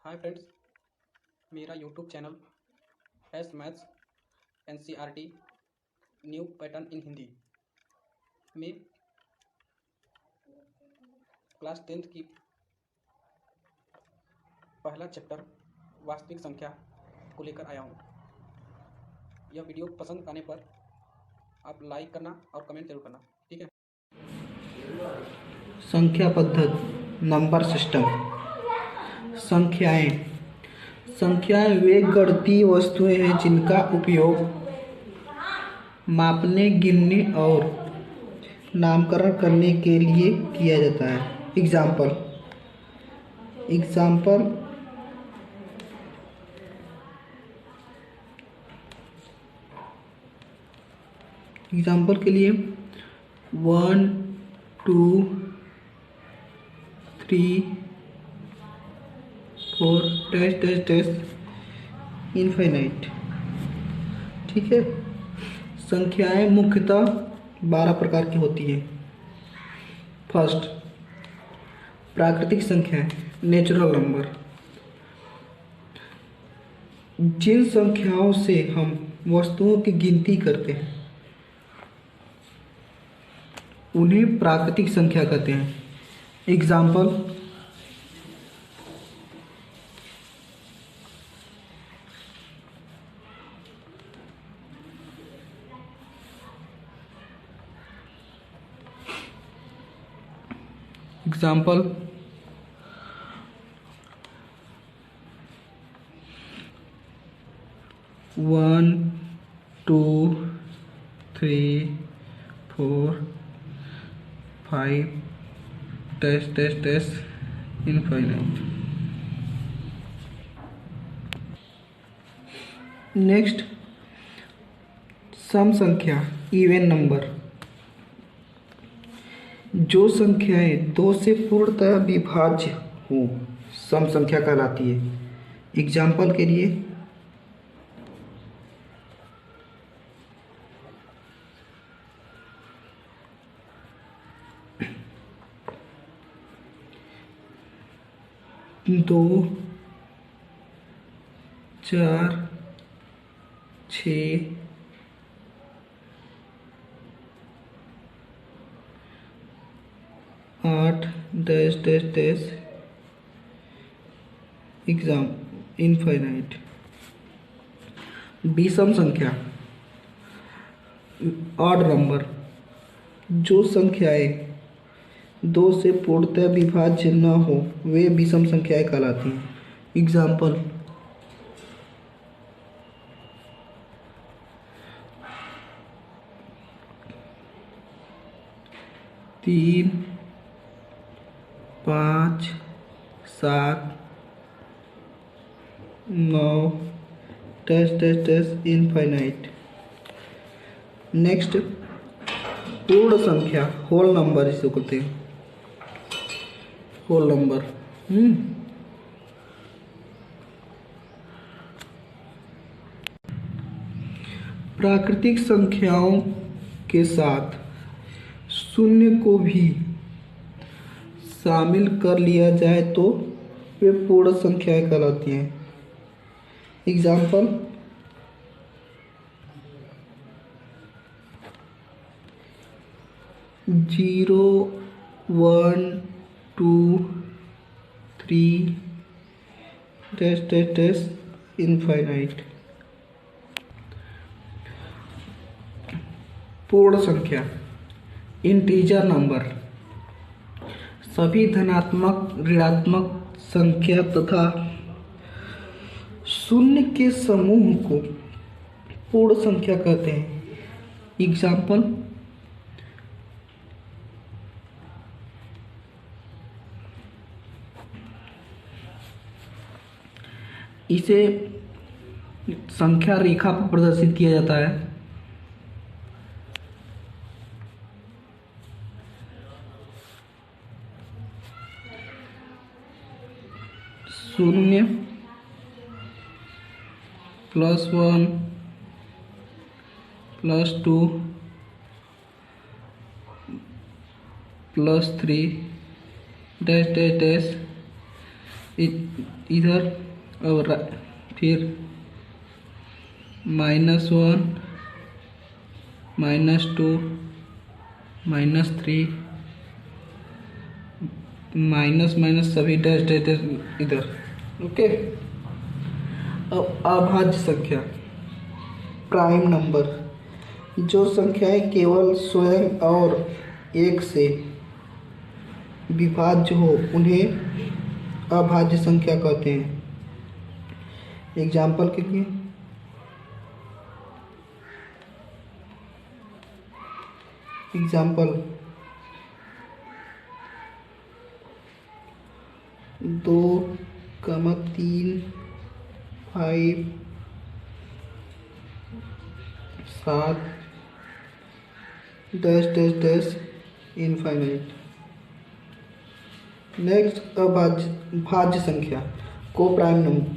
हाय friends, मेरा YouTube channel S maths NCERT new pattern in Hindi में class 10th की पहला चैप्टर वास्तविक संख्या को लेकर आया हूँ। यह वीडियो पसंद आने पर आप लाइक करना और कमेंट जरूर करना, ठीक है। संख्या पद्धति नंबर सिस्टम। संख्याएं वे गणितीय वस्तुएं हैं जिनका उपयोग मापने, गिनने और नामकरण करने के लिए किया जाता है। एग्जाम्पल के लिए 1 2 3 4 डैश इनफाइनाइट। ठीक है। संख्याएं मुख्यतः 12 प्रकार की होती हैं। फर्स्ट, प्राकृतिक संख्याएं, नेचुरल नंबर। जिन संख्याओं से हम वस्तुओं की गिनती करते हैं उन्हें प्राकृतिक संख्या कहते हैं। Example, example 1 2 3 4 5 dash infinite. Next, सम संख्या, इवन नंबर। जो संख्याएं 2 से पूर्णतः विभाज्य हो सम संख्या कहलाती है। एग्जाम्पल के लिए 2 4 6 8 डैश एग्जाम इनफाइनाइट। विषम संख्या, ऑड नंबर। जो संख्याएं 2 से पूर्णतः विभाज्य न हो वे विषम संख्याएं कहलाती हैं। Example, 3 5 7 9 dash infinite. नेक्स्ट, पूर्ण संख्या, होल नंबर जिसे कहते हैं, होल नंबर। प्राकृतिक संख्याओं के साथ शून्य को भी शामिल कर लिया जाए तो वे पूर्ण संख्याएं कहलाती हैं। Example, 0 1 2 3 dash infinite. पूर्ण संख्या, इंटीजर नंबर। सभी धनात्मक, ऋणात्मक संख्या तथा शून्य के समूह को पूर्ण संख्या कहते हैं। एग्जाम्पल, इसे संख्या रेखा पर प्रदर्शित किया जाता है। शून्य +1 +2 +3 डैश इधर और फिर -1 -2 -3 माइनस माइनस सभी डैश डैश डैश इधर। ओके, अब अभाज्य संख्या प्राइम नंबर। जो संख्याएं केवल स्वयं और एक से विभाज्य हो उन्हें अभाज्य संख्या कहते हैं। एग्जाम्पल के लिए example 2, 3, 5, 7 dash dash dash infinite. Next भाज्य संख्या को प्राइम नंबर।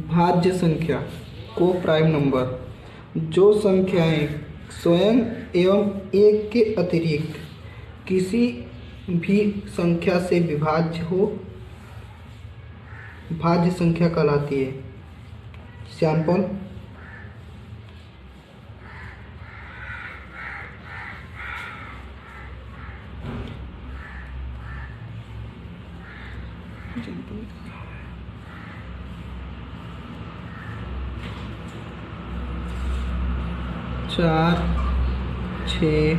भाज्य संख्या को प्राइम नंबर जो संख्याएं स्वयं एवं एक के अतिरिक्त किसी भी संख्या से विभाज्य हो भाज्य संख्या कहलाती है। सैंपल चार, 6,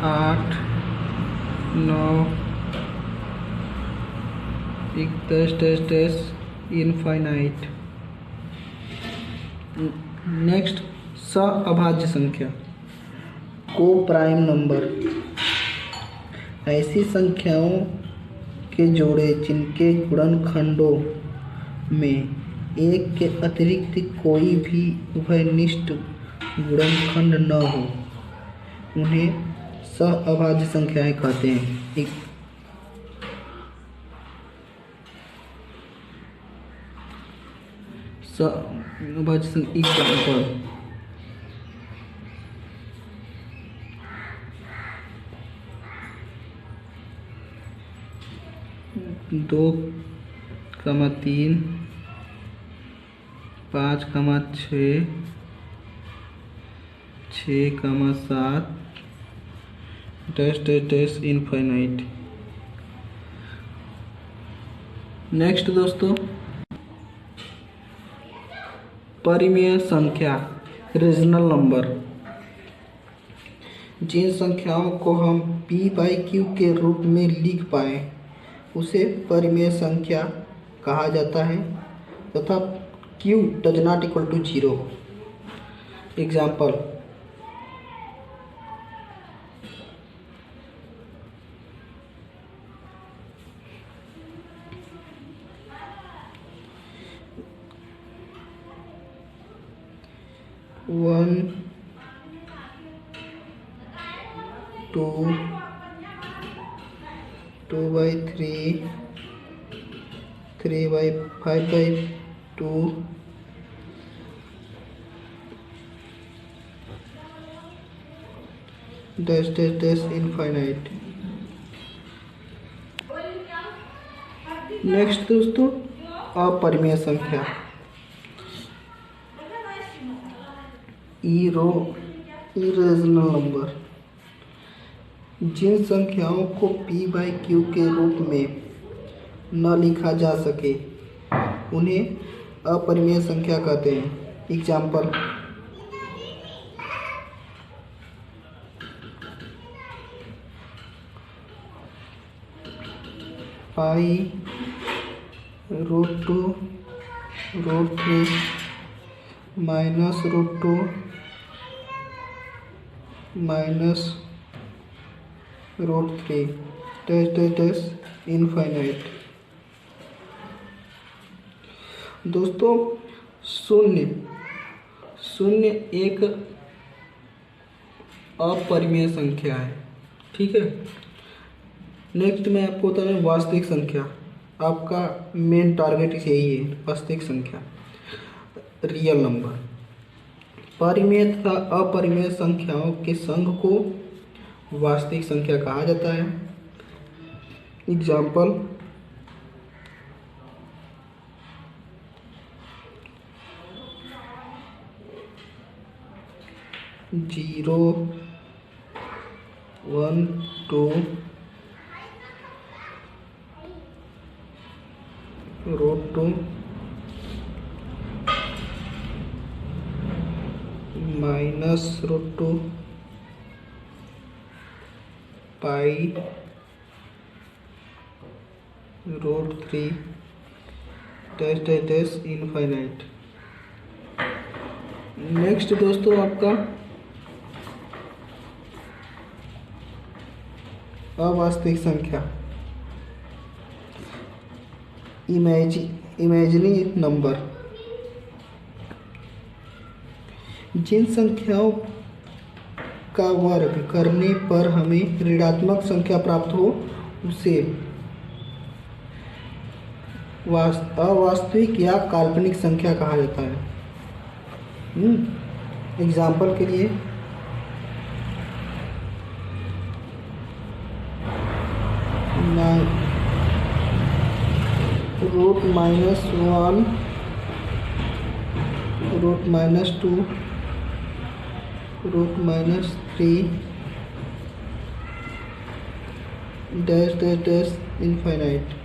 8, 9 dash dash dash infinite. Next अभाज्य संख्या को प्राइम नंबर ऐसी संख्याओं के जोड़े जिनके गुणनखंडों में एक के अतिरिक्त कोई भी उभयनिष्ठ गुणनखंड न हो उन्हें अभाज्य संख्याएं कहते हैं। अभाज्य संख्या example 2, 3, 5, 6, 7 dash dash dash infinite. Next दोस्तों परिमेय संख्या रीजनल नंबर। जिन संख्याओं को हम p/q के रूप में लिख पाए उसे परिमेय संख्या कहा जाता है तथा q does not equal to 0। Example 1, 2, 2/3, 3/5/2 dash dash dash infinite. Next दोस्तों अपरिमेय संख्या इरेशनल नंबर। जिन संख्याओं को p/q के रूप में न लिखा जा सके उन्हें अपरिमेय संख्या कहते हैं। Example 5√2 √3 -√2 -√3 dash dash dash infinite. दोस्तों शून्य एक अपरिमेय संख्या है। ठीक है। नेक्स्ट मैं आपको बता रहा हूँ वास्तविक संख्या। आपका मेन टारगेट यही है, वास्तविक संख्या रियल नंबर। परिमेय तथा अपरिमेय संख्याओं के संघ को वास्तविक संख्या कहा जाता है। एग्जाम्पल, जीरो, 1, 2, √2 -√2 पाई √3 dash dash dash infinite. Next दोस्तों आपका अवास्तविक संख्या, इमेजिनरी नंबर। जिन संख्याओं का वर्ग करने पर हमें ऋणात्मक संख्या प्राप्त हो उसे अवास्तविक या काल्पनिक संख्या कहा जाता है। एग्जाम्पल के लिए √-1, √-2, √-3 डैश डैश डैश इनफाइनाइट।